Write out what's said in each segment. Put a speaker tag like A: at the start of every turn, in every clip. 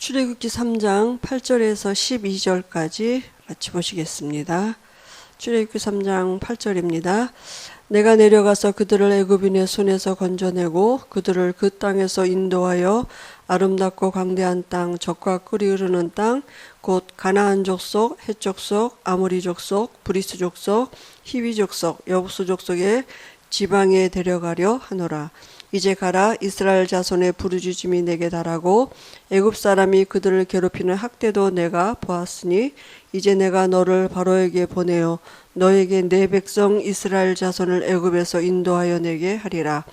A: 출애굽기 3장 8절에서 12절까지 같이 보시겠습니다. 출애굽기 3장 8절입니다. 내가 내려가서 그들을 애굽인의 손에서 건져내고 그들을 그 땅에서 인도하여 아름답고 광대한 땅, 젖과 꿀이 흐르는 땅, 곧 가나안 족속, 헷 족속, 아모리 족속, 브리스 족속, 히위 족속, 여부스 족속의 지방에 데려가려 하노라. 이제 가라. 이스라엘 자손의 부르짖음이 내게 달하고 애굽 사람이 그들을 괴롭히는 학대도 내가 보았으니 이제 내가 너를 바로에게 보내어 너에게 내 백성 이스라엘 자손을 애굽에서 인도하여 내게 하리라.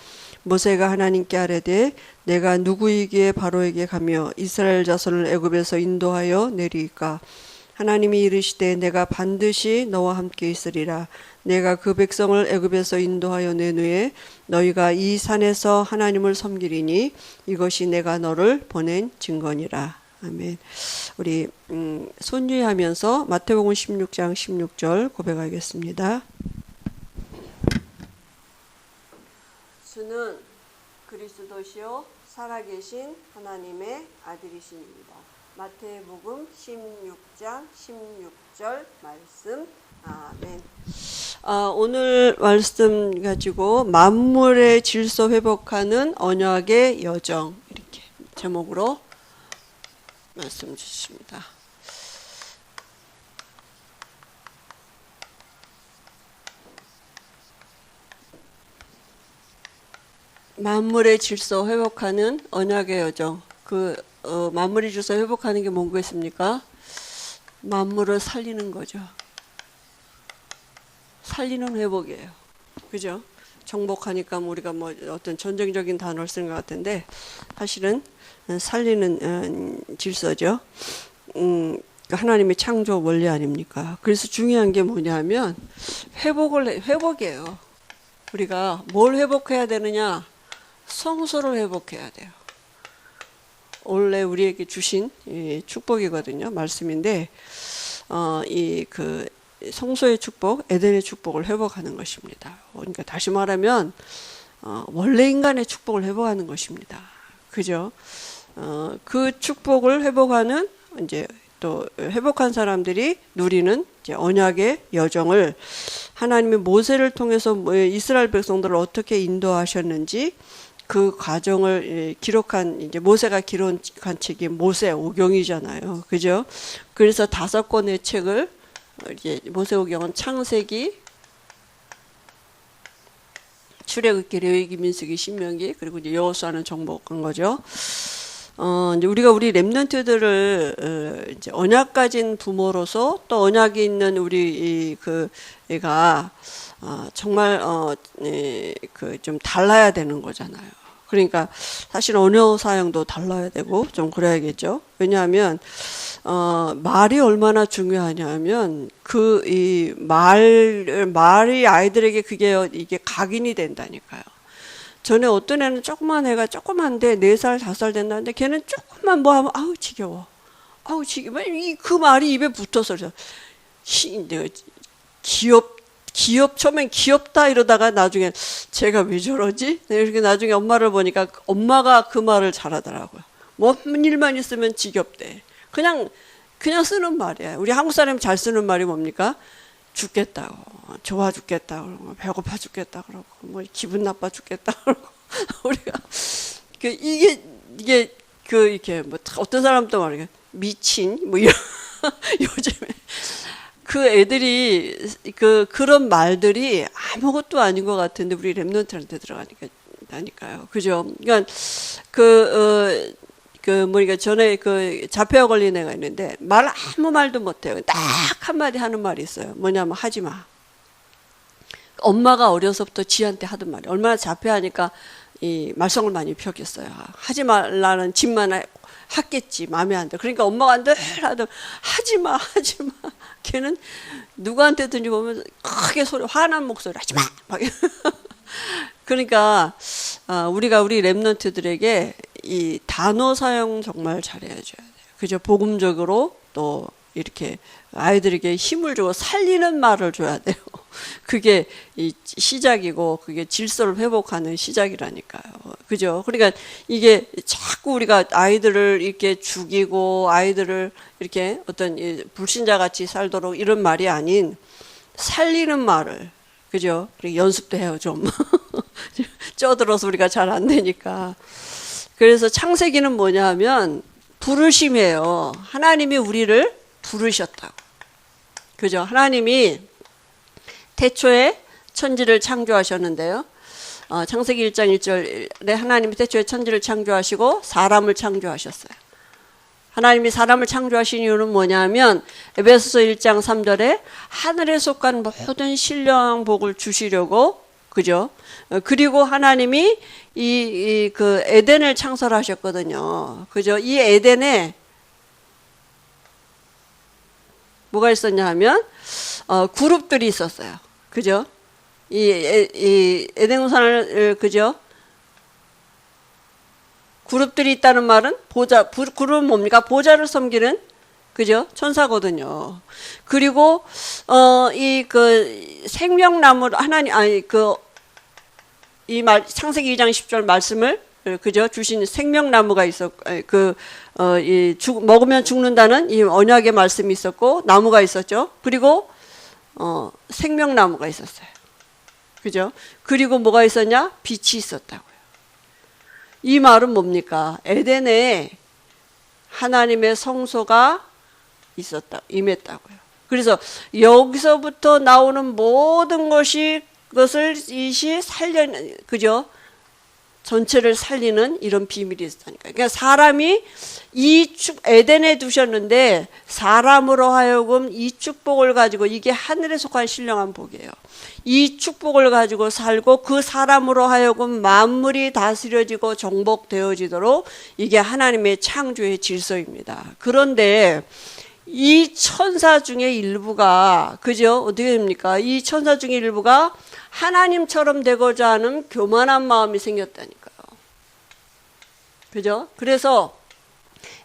A: 모세가 하나님께 아뢰되 내가 누구이기에 바로에게 가며 이스라엘 자손을 애굽에서 인도하여 내리이까. 하나님이 이르시되 내가 반드시 너와 함께 있으리라. 내가 그 백성을 애굽에서 인도하여 낸 후에 너희가 이 산에서 하나님을 섬기리니 이것이 내가 너를 보낸 증거니라. 아멘. 우리 손유하면서 마태복음 16장 16절 고백하겠습니다. 주는 그리스도시요 살아계신 하나님의 아들이십니다. 마태복음 16장 16절 말씀. 아멘. 오늘 말씀 가지고 만물의 질서 회복하는 언약의 여정, 이렇게 제목으로 말씀 주십니다. 만물의 질서 회복하는 언약의 여정. 만물의 질서 회복하는 게 뭐겠습니까? 만물을 살리는 거죠. 살리는 회복이에요. 그죠? 정복하니까 우리가 어떤 전쟁적인 단어를 쓰는 것 같은데 사실은 살리는 질서죠. 하나님의 창조 원리 아닙니까? 그래서 중요한 게 뭐냐면 회복이에요. 우리가 뭘 회복해야 되느냐? 성소를 회복해야 돼요. 원래 우리에게 주신 축복이거든요. 말씀인데 성소의 축복, 에덴의 축복을 회복하는 것입니다. 그러니까 다시 말하면 원래 인간의 축복을 회복하는 것입니다. 그죠? 그 축복을 회복하는 이제 또 회복한 사람들이 누리는 이제 언약의 여정을 하나님이 모세를 통해서 이스라엘 백성들을 어떻게 인도하셨는지 그 과정을 기록한 이제 모세가 기록한 책이 모세오경이잖아요. 그죠? 그래서 5권의 책을 이제 모세오경은 창세기, 출애굽기, 레위기, 민수기, 신명기, 그리고 이제 여호수아는 정복한 거죠. 이제 우리 렘넌트들을 이제 언약 가진 부모로서 또 언약이 있는 우리 애가 정말 좀 달라야 되는 거잖아요. 그러니까 사실 언어 사용도 달라야 되고 좀 그래야겠죠. 왜냐하면 말이 얼마나 중요하냐면 말이 아이들에게 이게 각인이 된다니까요. 전에 어떤 애는 조그만 애가 조그만데 4살, 5살 된다는데 걔는 조금만 뭐 하면 아우 지겨워. 그 말이 입에 붙어서 처음엔 귀엽다 이러다가 나중에 제가 왜 저러지? 이렇게 나중에 엄마를 보니까 엄마가 그 말을 잘하더라고요. 뭔 일만 있으면 지겹대. 그냥 쓰는 말이에요. 우리 한국 사람이 잘 쓰는 말이 뭡니까? 죽겠다고, 좋아 죽겠다고, 배고파 죽겠다 그러고, 기분 나빠 죽겠다 그러고, 우리가 이게 이렇게 어떤 사람도 말이야 미친 이런 요즘에 그 애들이 그런 말들이 아무것도 아닌 것 같은데 우리 렘넌트한테 들어가니까요. 그죠? 그러니까 전에 자폐아 걸린 애가 있는데 아무 말도 못해요. 딱 한마디 하는 말이 있어요. 뭐냐면 하지 마. 엄마가 어려서부터 지한테 하던 말이 얼마나 자폐하니까 이 말썽을 많이 피웠겠어요. 하지 말라는 짓만 했겠지. 마음에 안 들어. 그러니까 엄마가 늘 하던 하지 마. 걔는 누구한테든지 보면 크게 화난 목소리 하지 마. 그러니까 우리가 우리 렘넌트들에게 이 단어 사용 정말 잘해줘야 돼요. 그죠? 복음적으로 또 이렇게 아이들에게 힘을 주고 살리는 말을 줘야 돼요. 그게 이 시작이고 그게 질서를 회복하는 시작이라니까요. 그죠? 그러니까 이게 자꾸 우리가 아이들을 이렇게 죽이고 아이들을 이렇게 어떤 불신자 같이 살도록 이런 말이 아닌 살리는 말을, 그죠? 연습도 해요, 좀. 쪄들어서 우리가 잘 안 되니까. 그래서 창세기는 뭐냐 하면 부르심이에요. 하나님이 우리를 부르셨다고. 그죠? 하나님이 태초에 천지를 창조하셨는데요. 창세기 1장 1절에 하나님이 태초에 천지를 창조하시고 사람을 창조하셨어요. 하나님이 사람을 창조하신 이유는 뭐냐면 에베소서 1장 3절에 하늘에 속한 모든 신령한 복을 주시려고, 그죠? 그리고 하나님이 그 에덴을 창설하셨거든요. 그죠? 이 에덴에 뭐가 있었냐 하면 그룹들이 있었어요. 그죠? 이 에덴 동산을, 그죠? 그룹들이 있다는 말은 그룹은 뭡니까? 보좌를 섬기는, 그죠? 천사거든요. 그리고 이 그 생명나무 하나님 이 말 창세기 2장 10절 말씀을, 그죠? 주신 생명나무가 있었고 먹으면 죽는다는 이 언약의 말씀이 있었고 나무가 있었죠. 그리고 생명나무가 있었어요. 그죠? 그리고 뭐가 있었냐? 빛이 있었다고요. 이 말은 뭡니까? 에덴에 하나님의 성소가 임했다고요. 그래서 여기서부터 나오는 모든 것을 그죠? 전체를 살리는 이런 비밀이 있다니까요. 그러니까 사람이 에덴에 두셨는데 사람으로 하여금 이 축복을 가지고, 이게 하늘에 속한 신령한 복이에요. 이 축복을 가지고 살고 그 사람으로 하여금 만물이 다스려지고 정복되어지도록 이게 하나님의 창조의 질서입니다. 그런데 이 천사 중에 일부가, 그죠? 어떻게 됩니까? 이 천사 중에 일부가 하나님처럼 되고자 하는 교만한 마음이 생겼다니까요. 그죠? 그래서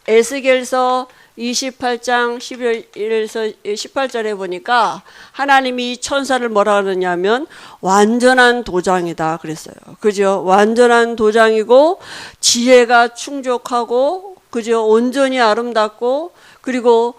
A: 에스겔서 28장 11에서 18절에 보니까 하나님이 이 천사를 뭐라 그러냐면 완전한 도장이다 그랬어요. 그죠? 완전한 도장이고 지혜가 충족하고, 그죠? 온전히 아름답고, 그리고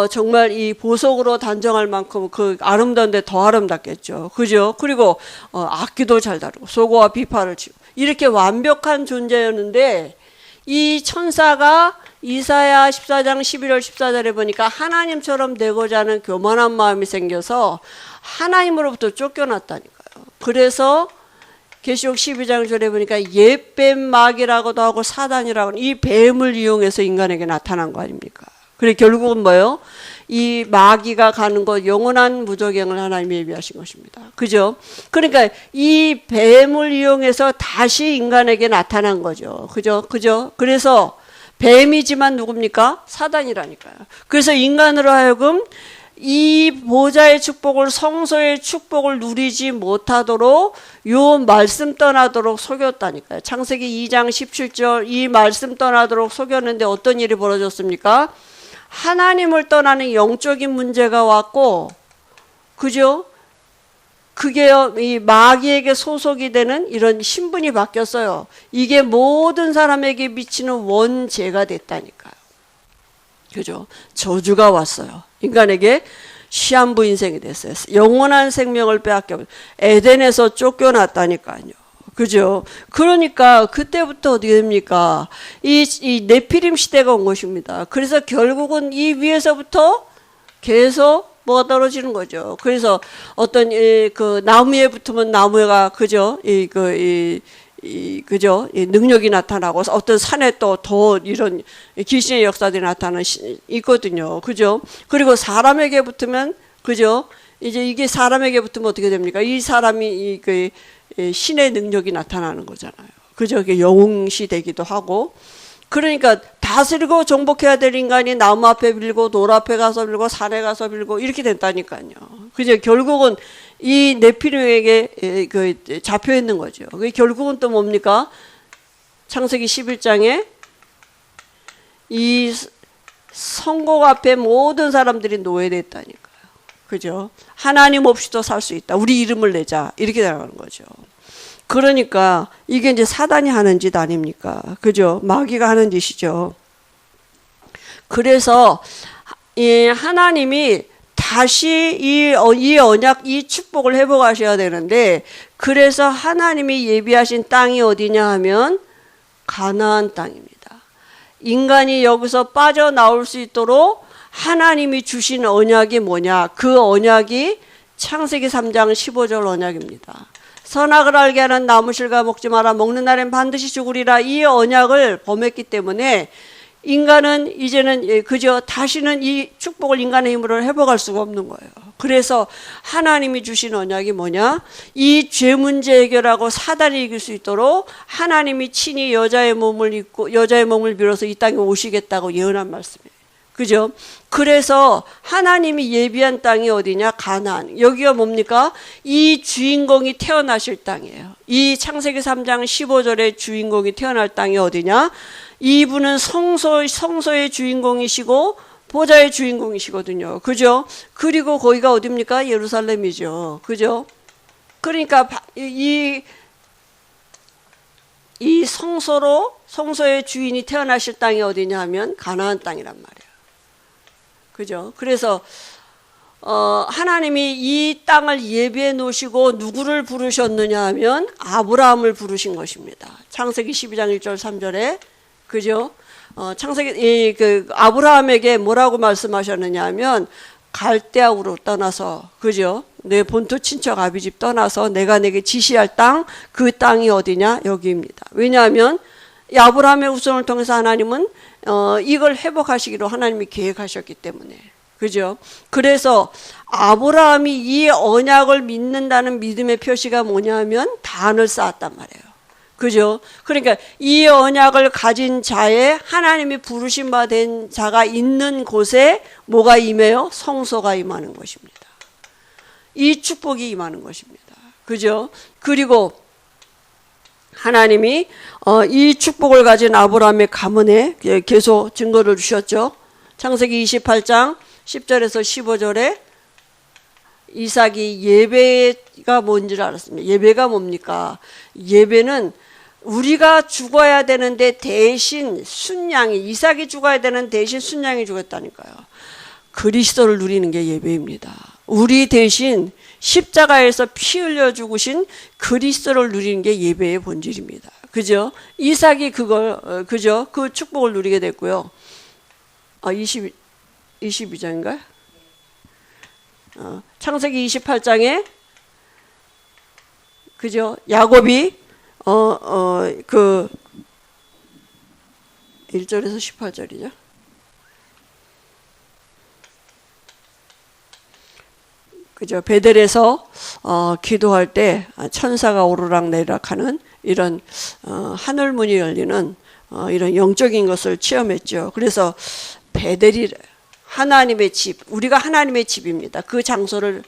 A: 정말 이 보석으로 단정할 만큼 그 아름다운데 더 아름답겠죠. 그죠? 그리고 악기도 잘 다루고 소고와 비파를 치고 이렇게 완벽한 존재였는데, 이 천사가 이사야 14장 11월 14절에 보니까 하나님처럼 되고자 하는 교만한 마음이 생겨서 하나님으로부터 쫓겨났다니까요. 그래서 계시록 12장 절에 보니까 옛뱀 마귀라고도 하고 사단이라고 하는 이 뱀을 이용해서 인간에게 나타난 거 아닙니까? 그래 결국은 뭐예요? 이 마귀가 가는 것, 영원한 무저갱을 하나님이 예비하신 것입니다. 그죠? 그러니까 이 뱀을 이용해서 다시 인간에게 나타난 거죠. 그죠? 그죠? 그래서 뱀이지만 누굽니까? 사단이라니까요. 그래서 인간으로 하여금 이 보좌의 축복을, 성소의 축복을 누리지 못하도록 요 말씀 떠나도록 속였다니까요. 창세기 2장 17절 이 말씀 떠나도록 속였는데 어떤 일이 벌어졌습니까? 하나님을 떠나는 영적인 문제가 왔고, 그죠? 그게 이 마귀에게 소속이 되는 이런 신분이 바뀌었어요. 이게 모든 사람에게 미치는 원죄가 됐다니까요. 그죠? 저주가 왔어요. 인간에게 시한부 인생이 됐어요. 영원한 생명을 빼앗겨 에덴에서 쫓겨났다니까요. 그죠? 그러니까 그때부터 어떻게 됩니까? 이 네피림 시대가 온 것입니다. 그래서 결국은 이 위에서부터 계속 뭐가 떨어지는 거죠. 그래서 어떤 그 나무에 붙으면 나무가, 그죠? 그죠? 능력이 나타나고 어떤 산에 또 더 이런 귀신의 역사들이 있거든요. 그죠? 그리고 사람에게 붙으면, 그죠? 이제 이게 사람에게 붙으면 어떻게 됩니까? 이 사람이 신의 능력이 나타나는 거잖아요. 그죠? 영웅시 되기도 하고. 그러니까 다스리고 정복해야 될 인간이 나무 앞에 빌고 돌 앞에 가서 빌고 산에 가서 빌고 이렇게 됐다니까요. 그죠? 결국은 이 네피림에게 잡혀 있는 거죠. 그게 결국은 또 뭡니까? 창세기 11장에 이 성곡 앞에 모든 사람들이 노예됐다니까요. 그죠? 하나님 없이도 살 수 있다. 우리 이름을 내자. 이렇게 나가는 거죠. 그러니까 이게 이제 사단이 하는 짓 아닙니까? 그죠? 마귀가 하는 짓이죠. 그래서 이 하나님이 다시 이 언약, 이 축복을 회복하셔야 되는데, 그래서 하나님이 예비하신 땅이 어디냐 하면 가나안 땅입니다. 인간이 여기서 빠져나올 수 있도록 하나님이 주신 언약이 뭐냐? 그 언약이 창세기 3장 15절 언약입니다. 선악을 알게 하는 나무실과 먹지 마라. 먹는 날엔 반드시 죽으리라. 이 언약을 범했기 때문에 인간은 이제는 그저 다시는 이 축복을 인간의 힘으로 회복할 수가 없는 거예요. 그래서 하나님이 주신 언약이 뭐냐? 이 죄 문제 해결하고 사단이 이길 수 있도록 하나님이 친히 여자의 몸을 입고 여자의 몸을 빌어서 이 땅에 오시겠다고 예언한 말씀이에요. 그죠? 그래서 하나님이 예비한 땅이 어디냐? 가나안. 여기가 뭡니까? 이 주인공이 태어나실 땅이에요. 이 창세기 3장 15절의 주인공이 태어날 땅이 어디냐? 이분은 성소의 주인공이시고 보좌의 주인공이시거든요. 그죠? 그리고 거기가 어디입니까? 예루살렘이죠. 그죠? 그러니까 이 성소의 주인이 태어나실 땅이 어디냐 하면 가나안 땅이란 말이에요. 그죠? 그래서 하나님이 이 땅을 예비해 놓으시고 누구를 부르셨느냐 하면 아브라함을 부르신 것입니다. 창세기 12장 1절 3절에 그죠? 창세기 아브라함에게 뭐라고 말씀하셨느냐 하면 갈대아우로 떠나서 그죠? 내 본토 친척 아비집 떠나서 내가 내게 지시할 땅, 그 땅이 어디냐? 여기입니다. 왜냐하면 이 아브라함의 후손을 통해서 하나님은 이걸 회복하시기로 하나님이 계획하셨기 때문에 그죠? 그래서 아브라함이 이 언약을 믿는다는 믿음의 표시가 뭐냐면 단을 쌓았단 말이에요. 그죠? 그러니까 이 언약을 가진 자에 하나님이 부르신 바 된 자가 있는 곳에 뭐가 임해요? 성소가 임하는 것입니다. 이 축복이 임하는 것입니다. 그죠? 그리고 하나님이 이 축복을 가진 아브라함의 가문에 계속 증거를 주셨죠. 창세기 28장 10절에서 15절에 이삭이 예배가 뭔지를 알았습니다. 예배가 뭡니까? 예배는 우리가 죽어야 되는데 대신 순양이 이삭이 죽어야 되는 대신 순양이 죽었다니까요. 그리스도를 누리는 게 예배입니다. 우리 대신 십자가에서 피 흘려 죽으신 그리스도를 누리는 게 예배의 본질입니다. 그죠? 이삭이 그걸 그죠? 그 축복을 누리게 됐고요. 22장인가요? 창세기 28장에 그죠? 야곱이 1절에서 18절이죠. 그죠? 베델에서 기도할 때 천사가 오르락내리락 하는 이런 하늘문이 열리는 이런 영적인 것을 체험했죠. 그래서 베델이 하나님의 집, 우리가 하나님의 집입니다. 그 장소를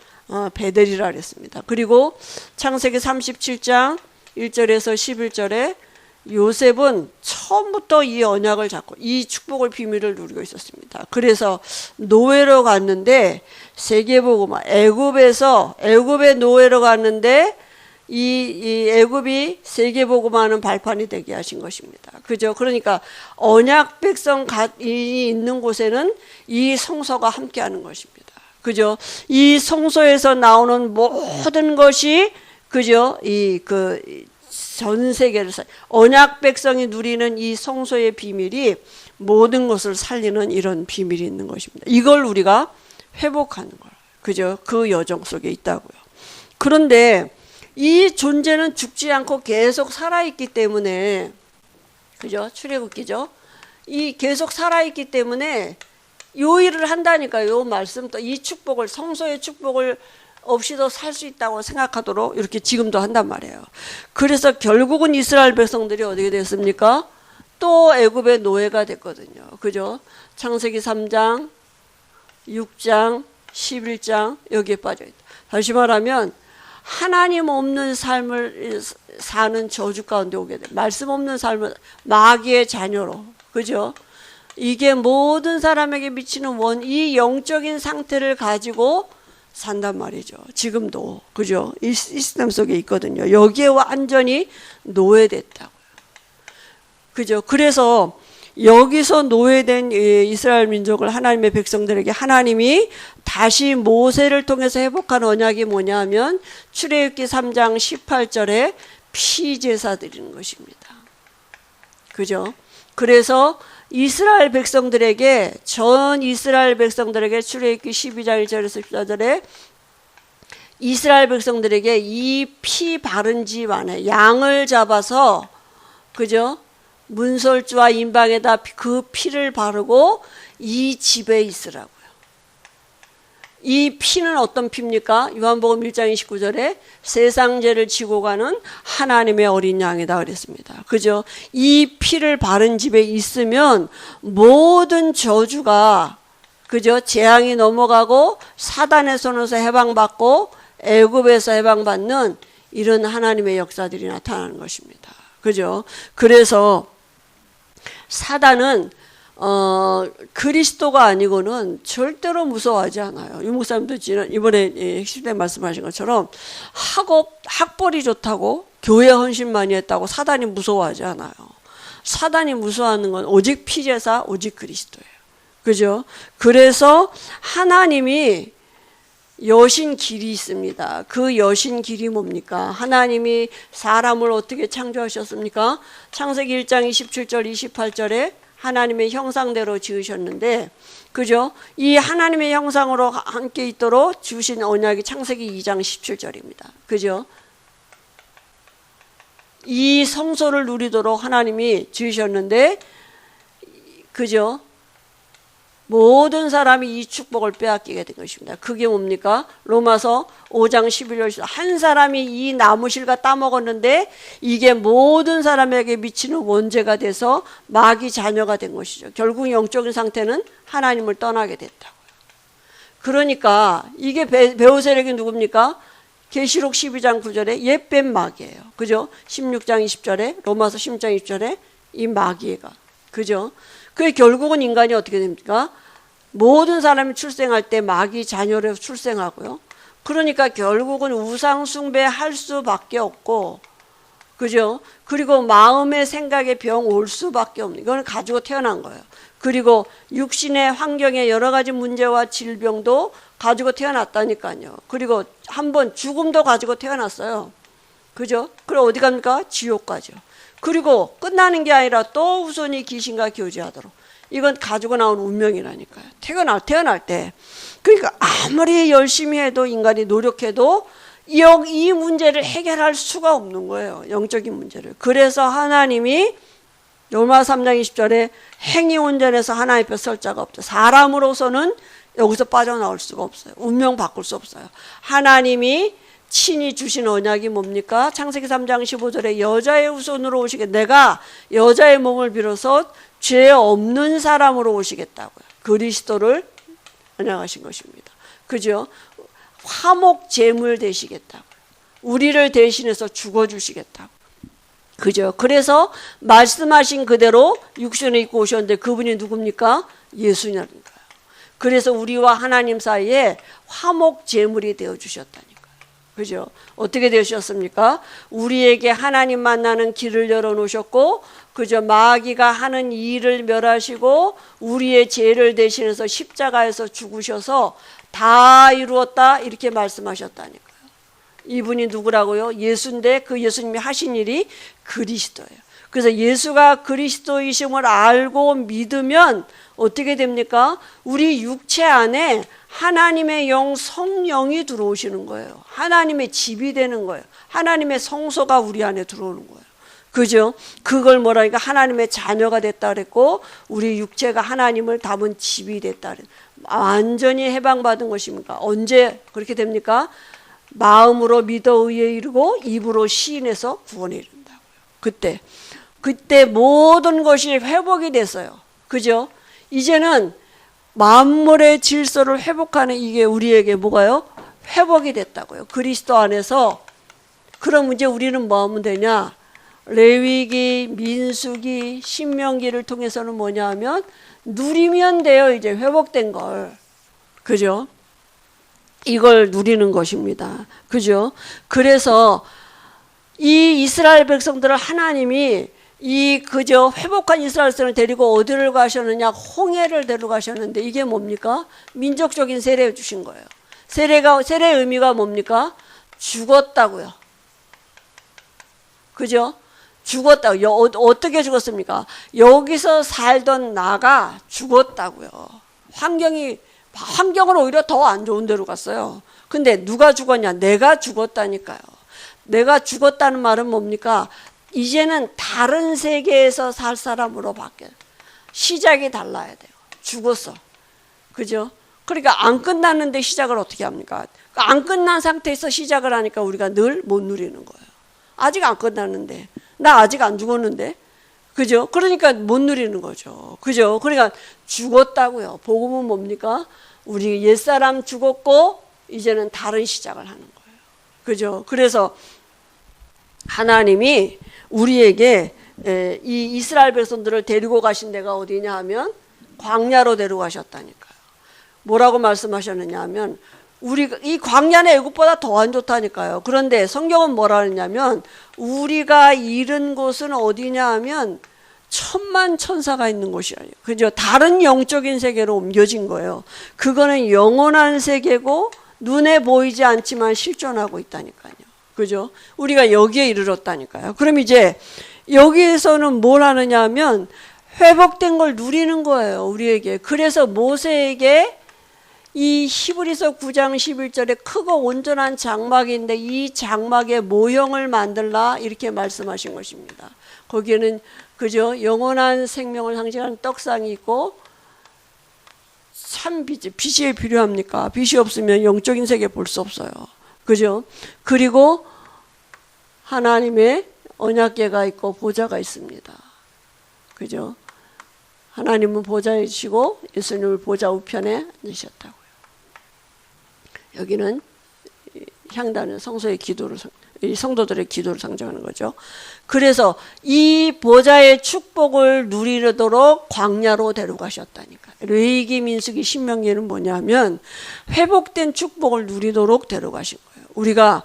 A: 베델이라 그랬습니다. 그리고 창세기 37장 1절에서 11절에 요셉은 처음부터 이 언약을 잡고 이 축복을 비밀을 누리고 있었습니다. 그래서 노예로 갔는데 세계복음화 애굽에 노예로 갔는데 이 애굽이 세계복음화하는 발판이 되게 하신 것입니다. 그죠? 그러니까 언약 백성이 있는 곳에는 이 성소가 함께하는 것입니다. 그죠? 이 성소에서 나오는 모든 것이 그죠? 전 세계를 언약 백성이 누리는 이 성소의 비밀이 모든 것을 살리는 이런 비밀이 있는 것입니다. 이걸 우리가 회복하는 거예요. 그죠? 그 여정 속에 있다고요. 그런데 이 존재는 죽지 않고 계속 살아있기 때문에 그죠? 출애굽기죠? 이 계속 살아있기 때문에 요 일을 한다니까요. 요 말씀도 이 축복을 성소의 축복을 없이도 살 수 있다고 생각하도록 이렇게 지금도 한단 말이에요. 그래서 결국은 이스라엘 백성들이 어떻게 됐습니까? 또 애굽의 노예가 됐거든요. 그죠? 창세기 3장, 6장, 11장 여기에 빠져있다. 다시 말하면 하나님 없는 삶을 사는 저주 가운데 오게 돼. 말씀 없는 삶을 마귀의 자녀로. 그죠? 이게 모든 사람에게 미치는 이 영적인 상태를 가지고 산단 말이죠. 지금도. 그죠? 이 시스템 속에 있거든요. 여기에 완전히 노예됐다고요. 그죠? 그래서 여기서 노예된 이스라엘 민족을 하나님의 백성들에게 하나님이 다시 모세를 통해서 회복한 언약이 뭐냐면 출애굽기 3장 18절에 피제사 드리는 것입니다. 그죠? 그래서 이스라엘 백성들에게 전 이스라엘 백성들에게 출애굽기 12장 1절에서 14절에 이스라엘 백성들에게 이 피 바른 집 안에 양을 잡아서 그죠? 문설주와 임방에다 그 피를 바르고 이 집에 있으라고요. 이 피는 어떤 피입니까? 요한복음 1장 29절에 세상 죄를 지고 가는 하나님의 어린 양이다 그랬습니다. 그죠? 이 피를 바른 집에 있으면 모든 저주가 그죠? 재앙이 넘어가고 사단의 손에서 해방받고 애굽에서 해방받는 이런 하나님의 역사들이 나타나는 것입니다. 그죠? 그래서 사단은 그리스도가 아니고는 절대로 무서워하지 않아요. 유 목사님도 이번에 핵심 때 말씀하신 것처럼 학벌이 좋다고 교회 헌신 많이 했다고 사단이 무서워하지 않아요. 사단이 무서워하는 건 오직 피제사, 오직 그리스도예요. 그죠? 그래서 하나님이 여신 길이 있습니다. 그 여신 길이 뭡니까? 하나님이 사람을 어떻게 창조하셨습니까? 창세기 1장 27절 28절에 하나님의 형상대로 지으셨는데 그죠? 이 하나님의 형상으로 함께 있도록 주신 언약이 창세기 2장 17절입니다. 그죠? 이 성소를 누리도록 하나님이 지으셨는데 그죠? 모든 사람이 이 축복을 빼앗기게 된 것입니다. 그게 뭡니까? 로마서 5장 11절 한 사람이 이 나무실과 따먹었는데 이게 모든 사람에게 미치는 원죄가 돼서 마귀 자녀가 된 것이죠. 결국 영적인 상태는 하나님을 떠나게 됐다고요. 그러니까 이게 배후 세력이 누굽니까? 계시록 12장 9절에 옛뱀 마귀예요. 그죠? 16장 20절에 로마서 16장 20절에 이 마귀가 그죠? 그 결국은 인간이 어떻게 됩니까? 모든 사람이 출생할 때 마귀 자녀로 출생하고요. 그러니까 결국은 우상 숭배할 수밖에 없고, 그죠? 그리고 마음의 생각에 병 올 수밖에 없는 이걸 가지고 태어난 거예요. 그리고 육신의 환경에 여러 가지 문제와 질병도 가지고 태어났다니까요. 그리고 한번 죽음도 가지고 태어났어요. 그죠? 그럼 어디 갑니까? 지옥 가죠. 그리고 끝나는 게 아니라 또 후손이 귀신과 교제하도록. 이건 가지고 나온 운명이라니까요. 태어날 때. 그러니까 아무리 열심히 해도 인간이 노력해도 이 문제를 해결할 수가 없는 거예요. 영적인 문제를. 그래서 하나님이 로마 3장 20절에 행위 온전해서 하나님 앞에 설 자가 없다. 사람으로서는 여기서 빠져나올 수가 없어요. 운명 바꿀 수 없어요. 하나님이 친히 주신 언약이 뭡니까? 창세기 3장 15절에 여자의 후손으로 오시게 내가 여자의 몸을 빌어서 죄 없는 사람으로 오시겠다고요. 그리스도를 언약하신 것입니다. 그죠? 화목 제물 되시겠다고요. 우리를 대신해서 죽어주시겠다고. 그죠? 그래서 말씀하신 그대로 육신을 입고 오셨는데 그분이 누굽니까? 예수님이니까요. 그래서 우리와 하나님 사이에 화목 제물이 되어주셨다니까요. 그죠? 어떻게 되셨습니까? 우리에게 하나님 만나는 길을 열어놓으셨고 그저 마귀가 하는 일을 멸하시고 우리의 죄를 대신해서 십자가에서 죽으셔서 다 이루었다 이렇게 말씀하셨다니까요. 이분이 누구라고요? 예수인데 그 예수님이 하신 일이 그리스도예요. 그래서 예수가 그리스도이심을 알고 믿으면 어떻게 됩니까? 우리 육체 안에 하나님의 영 성령이 들어오시는 거예요. 하나님의 집이 되는 거예요. 하나님의 성소가 우리 안에 들어오는 거예요. 그죠? 그걸 뭐라니까 하나님의 자녀가 됐다 그랬고 우리 육체가 하나님을 담은 집이 됐다 그랬. 완전히 해방받은 것입니까? 언제 그렇게 됩니까? 마음으로 믿어 의에 이르고 입으로 시인해서 구원에 이른다고요. 그때 모든 것이 회복이 됐어요. 그죠? 이제는 만물의 질서를 회복하는 이게 우리에게 뭐가요? 회복이 됐다고요. 그리스도 안에서. 그럼 이제 우리는 뭐 하면 되냐? 레위기, 민수기, 신명기를 통해서는 뭐냐 하면 누리면 돼요. 이제 회복된 걸. 그죠? 이걸 누리는 것입니다. 그죠? 그래서 이 이스라엘 백성들을 하나님이 그저 회복한 이스라엘 백성을 데리고 어디를 가셨느냐? 홍해를 데려가셨는데 이게 뭡니까? 민족적인 세례 주신 거예요. 세례의 의미가 뭡니까? 죽었다고요. 그죠? 죽었다고. 어떻게 죽었습니까? 여기서 살던 나가 죽었다고요. 환경은 오히려 더 안 좋은 데로 갔어요. 근데 누가 죽었냐? 내가 죽었다니까요. 내가 죽었다는 말은 뭡니까? 이제는 다른 세계에서 살 사람으로 바뀌어요. 시작이 달라야 돼요. 죽었어. 그죠? 그러니까 안 끝났는데 시작을 어떻게 합니까? 안 끝난 상태에서 시작을 하니까 우리가 늘 못 누리는 거예요. 아직 안 끝났는데. 나 아직 안 죽었는데. 그죠? 그러니까 못 누리는 거죠. 그죠? 그러니까 죽었다고요. 복음은 뭡니까? 우리 옛사람 죽었고 이제는 다른 시작을 하는 거예요. 그죠? 그래서 하나님이 우리에게 이 이스라엘 백성들을 데리고 가신 데가 어디냐 하면 광야로 데려가셨다니까요. 뭐라고 말씀하셨느냐 하면 이 광야는 애굽보다 더 안 좋다니까요. 그런데 성경은 뭐라 하냐면 우리가 잃은 곳은 어디냐 하면 천만 천사가 있는 곳이에요. 그죠? 다른 영적인 세계로 옮겨진 거예요. 그거는 영원한 세계고 눈에 보이지 않지만 실존하고 있다니까요. 그죠? 우리가 여기에 이르렀다니까요. 그럼 이제 여기에서는 뭘 하느냐 하면 회복된 걸 누리는 거예요. 우리에게. 그래서 모세에게 이 히브리서 9장 11절에 크고 온전한 장막인데 이 장막의 모형을 만들라 이렇게 말씀하신 것입니다. 거기에는 그죠? 영원한 생명을 상징하는 떡상이 있고 참 빛이 필요합니까? 빛이 없으면 영적인 세계 볼 수 없어요. 그죠? 그리고 하나님의 언약궤가 있고 보좌가 있습니다. 그죠? 하나님은 보좌이시고 예수님을 보좌 우편에 앉으셨다고요. 여기는 향단은 성소의 기도를 성도들의 기도를 상징하는 거죠. 그래서 이 보좌의 축복을 누리도록 광야로 데려가셨다니까. 레위기, 민수기, 신명기는 뭐냐면 회복된 축복을 누리도록 데려가신 거예요. 우리가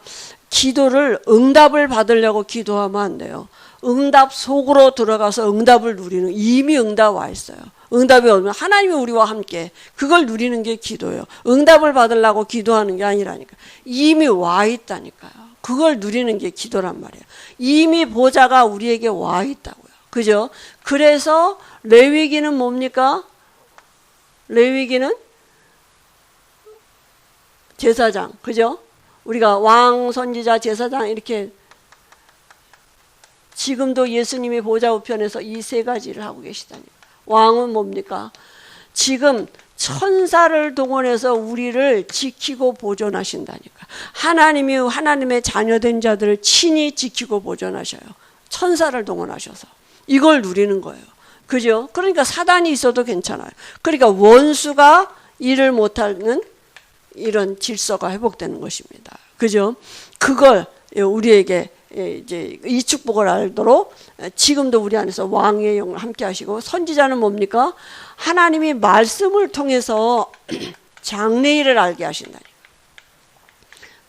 A: 기도를 응답을 받으려고 기도하면 안 돼요. 응답 속으로 들어가서 응답을 누리는, 이미 응답 와 있어요. 응답이 오면 하나님이 우리와 함께 그걸 누리는 게 기도예요. 응답을 받으려고 기도하는 게 아니라니까. 이미 와 있다니까요. 그걸 누리는 게 기도란 말이에요. 이미 보좌가 우리에게 와 있다고요. 그죠? 그래서 레위기는 뭡니까? 레위기는 제사장. 그죠? 우리가 왕, 선지자, 제사장 이렇게 지금도 예수님이 보좌 우편에서 이 세 가지를 하고 계시다니까. 왕은 뭡니까? 지금 천사를 동원해서 우리를 지키고 보존하신다니까. 하나님이 하나님의 자녀된 자들을 친히 지키고 보존하셔요. 천사를 동원하셔서. 이걸 누리는 거예요. 그죠? 그러니까 사단이 있어도 괜찮아요. 그러니까 원수가 일을 못하는 이런 질서가 회복되는 것입니다. 그죠? 그걸 우리에게 이제 이 축복을 알도록 지금도 우리 안에서 왕의 영을 함께 하시고, 선지자는 뭡니까? 하나님이 말씀을 통해서 장래일을 알게 하신다니.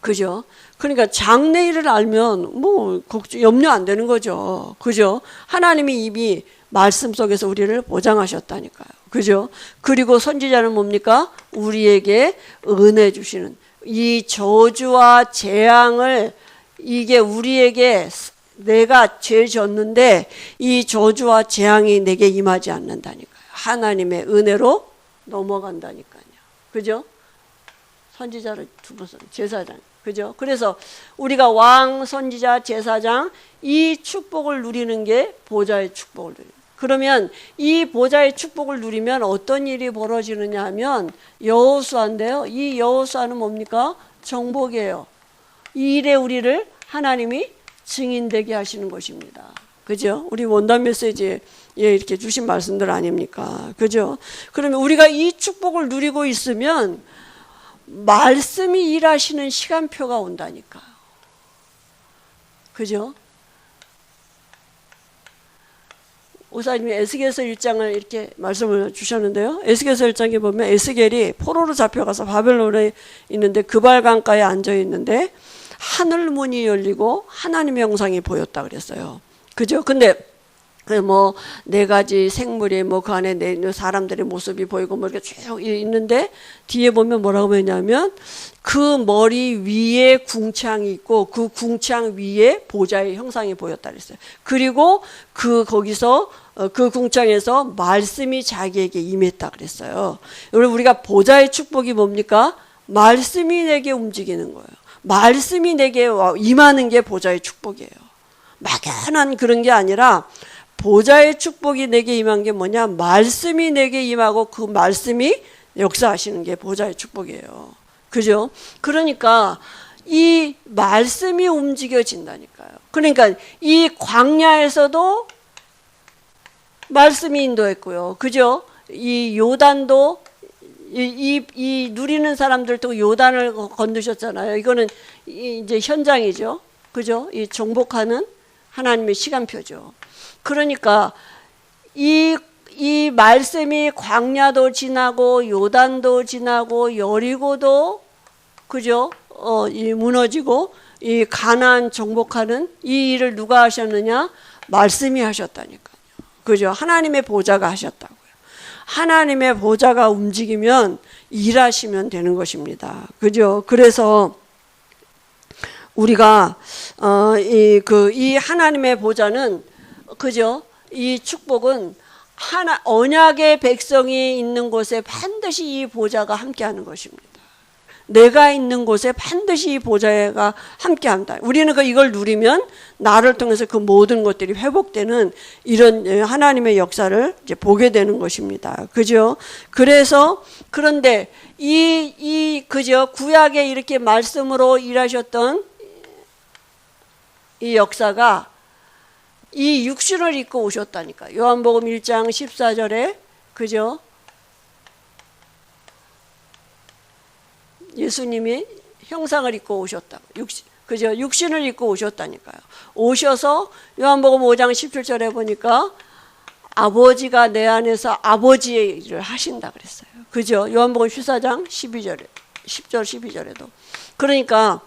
A: 그죠? 그러니까 장래일을 알면 뭐 염려 안 되는 거죠. 그죠? 하나님이 이미 말씀 속에서 우리를 보장하셨다니까요. 그죠? 그리고 선지자는 뭡니까? 우리에게 은혜 주시는 이 저주와 재앙을, 이게 우리에게 내가 죄 졌는데 이 저주와 재앙이 내게 임하지 않는다니까요. 하나님의 은혜로 넘어간다니까요. 그죠? 선지자를 두 번 썼, 제사장. 그죠? 그래서 우리가 왕, 선지자, 제사장 이 축복을 누리는 게 보좌의 축복을 누리는. 그러면 이 보좌의 축복을 누리면 어떤 일이 벌어지느냐 하면 여호수아인데요. 이 여호수아는 뭡니까? 정복이에요. 이 일에 우리를 하나님이 증인되게 하시는 것입니다. 그죠? 우리 원단 메시지에 이렇게 주신 말씀들 아닙니까? 그죠? 그러면 우리가 이 축복을 누리고 있으면 말씀이 일하시는 시간표가 온다니까요. 그죠? 오사님이 에스겔서 1장을 이렇게 말씀을 주셨는데요. 에스겔서 1장에 보면 에스겔이 포로로 잡혀가서 바벨론에 있는데 그발강가에 앉아 있는데 하늘 문이 열리고 하나님의 형상이 보였다 그랬어요. 그죠? 근데 뭐 네 가지 생물이 뭐 그 안에 사람들의 모습이 보이고 뭐 이렇게 쭉 있는데 뒤에 보면 뭐라고 했냐면 그 머리 위에 궁창이 있고 그 궁창 위에 보좌의 형상이 보였다 그랬어요. 그리고 거기서 그 궁창에서 말씀이 자기에게 임했다 그랬어요. 여러분 우리가 보좌의 축복이 뭡니까? 말씀이 내게 움직이는 거예요. 말씀이 내게 임하는 게 보좌의 축복이에요. 막연한 그런 게 아니라 보좌의 축복이 내게 임한 게 뭐냐? 말씀이 내게 임하고 그 말씀이 역사하시는 게 보좌의 축복이에요. 그죠? 그러니까 이 말씀이 움직여진다니까요. 그러니까 이 광야에서도 말씀이 인도했고요. 그죠? 이 요단도 이 누리는 사람들도 요단을 건너셨잖아요. 이거는 이제 현장이죠. 그죠? 이 정복하는 하나님의 시간표죠. 그러니까 이 말씀이 광야도 지나고 요단도 지나고 여리고도 그죠? 이 무너지고 이 가나안 정복하는 이 일을 누가 하셨느냐? 말씀이 하셨다니까요. 그죠? 하나님의 보좌가 하셨다고요. 하나님의 보좌가 움직이면 일하시면 되는 것입니다. 그죠? 그래서 우리가 이 하나님의 보좌는 그죠? 이 축복은 언약의 백성이 있는 곳에 반드시 이 보좌가 함께하는 것입니다. 내가 있는 곳에 반드시 이 보좌가 함께한다. 우리는 이걸 누리면 나를 통해서 그 모든 것들이 회복되는 이런 하나님의 역사를 이제 보게 되는 것입니다. 그죠? 그래서 그런데 그죠? 구약에 이렇게 말씀으로 일하셨던 이 역사가 이 육신을 입고 오셨다니까. 요한복음 1장 14절에 그죠? 예수님이 형상을 입고 오셨다고. 그죠? 육신을 입고 오셨다니까요. 오셔서 요한복음 5장 17절에 보니까 아버지가 내 안에서 아버지의 일을 하신다 그랬어요. 그죠? 요한복음 14장 10절 12절에도. 그러니까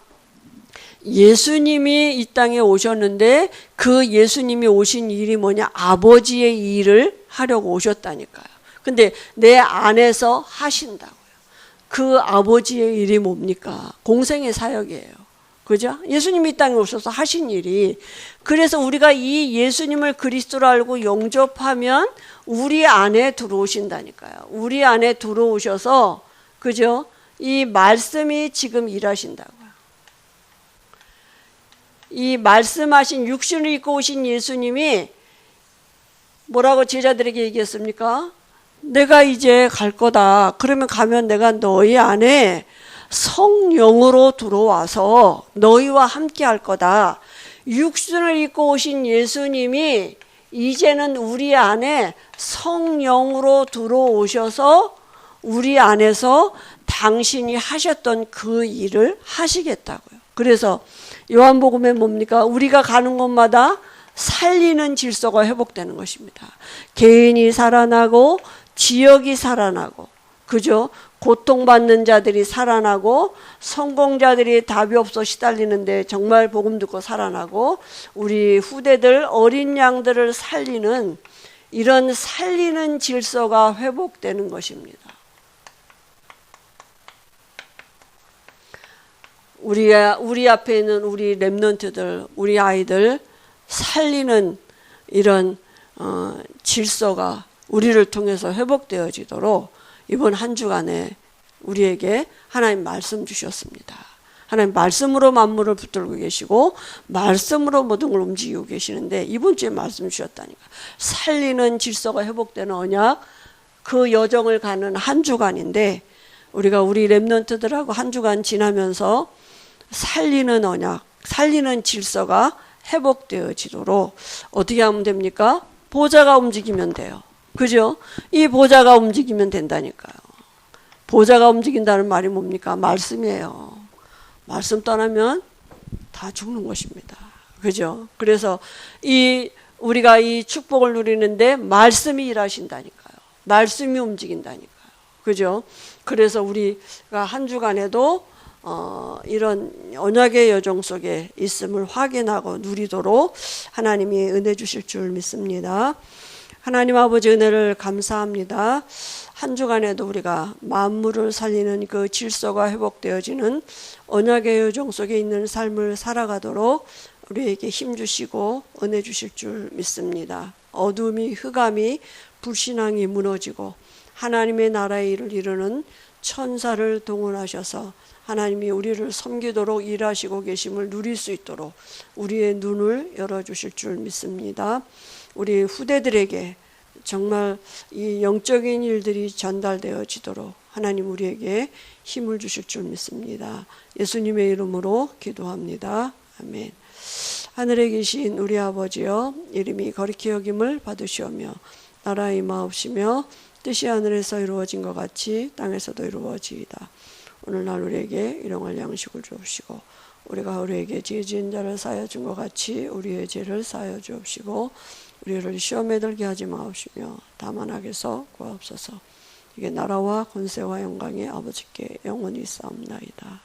A: 예수님이 이 땅에 오셨는데 그 예수님이 오신 일이 뭐냐? 아버지의 일을 하려고 오셨다니까요. 근데 내 안에서 하신다고요. 그 아버지의 일이 뭡니까? 공생의 사역이에요. 그죠? 예수님이 이 땅에 오셔서 하신 일이. 그래서 우리가 이 예수님을 그리스도로 알고 영접하면 우리 안에 들어오신다니까요. 우리 안에 들어오셔서 그죠? 이 말씀이 지금 일하신다고요. 이 말씀하신 육신을 입고 오신 예수님이 뭐라고 제자들에게 얘기했습니까? 내가 이제 갈 거다. 그러면 가면 내가 너희 안에 성령으로 들어와서 너희와 함께 할 거다. 육신을 입고 오신 예수님이 이제는 우리 안에 성령으로 들어오셔서 우리 안에서 당신이 하셨던 그 일을 하시겠다고요. 그래서 요한복음에 뭡니까? 우리가 가는 곳마다 살리는 질서가 회복되는 것입니다. 개인이 살아나고 지역이 살아나고 그죠? 고통받는 자들이 살아나고 성공자들이 답이 없어 시달리는데 정말 복음 듣고 살아나고 우리 후대들 어린 양들을 살리는 이런 살리는 질서가 회복되는 것입니다. 우리 앞에 있는 우리 렘넌트들, 우리 아이들 살리는 이런 질서가 우리를 통해서 회복되어지도록 이번 한 주간에 우리에게 하나님 말씀 주셨습니다. 하나님 말씀으로 만물을 붙들고 계시고 말씀으로 모든 걸 움직이고 계시는데 이번 주에 말씀 주셨다니까. 살리는 질서가 회복되는 언약, 그 여정을 가는 한 주간인데 우리가 우리 렘넌트들하고 한 주간 지나면서 살리는 언약, 살리는 질서가 회복되어지도록 어떻게 하면 됩니까? 보좌가 움직이면 돼요. 그죠? 이 보좌가 움직이면 된다니까요. 보좌가 움직인다는 말이 뭡니까? 말씀이에요. 말씀 떠나면 다 죽는 것입니다. 그죠? 그래서 이 우리가 이 축복을 누리는데 말씀이 일하신다니까요. 말씀이 움직인다니까요. 그죠? 그래서 우리가 한 주간에도 이런 언약의 여정 속에 있음을 확인하고 누리도록 하나님이 은혜 주실 줄 믿습니다. 하나님 아버지 은혜를 감사합니다. 한 주간에도 우리가 만물을 살리는 그 질서가 회복되어지는 언약의 여정 속에 있는 삶을 살아가도록 우리에게 힘 주시고 은혜 주실 줄 믿습니다. 어둠이, 흑암이, 불신앙이 무너지고 하나님의 나라의 일을 이루는 천사를 동원하셔서 하나님이 우리를 섬기도록 일하시고 계심을 누릴 수 있도록 우리의 눈을 열어주실 줄 믿습니다. 우리 후대들에게 정말 이 영적인 일들이 전달되어지도록 하나님 우리에게 힘을 주실 줄 믿습니다. 예수님의 이름으로 기도합니다. 아멘. 하늘에 계신 우리 아버지여, 이름이 거룩히 여김을 받으시오며 나라의 임하옵시며 뜻이 하늘에서 이루어진 것 같이 땅에서도 이루어지이다. 오늘날 우리에게 일용할 양식을 주옵시고 우리가 우리에게 죄 지은 자를 사하여 준 것 같이 우리의 죄를 사하여 주옵시고 우리를 시험에 들게 하지 마옵시며 다만 악에서 구하옵소서. 이게 나라와 권세와 영광이 아버지께 영원히 있사옵나이다.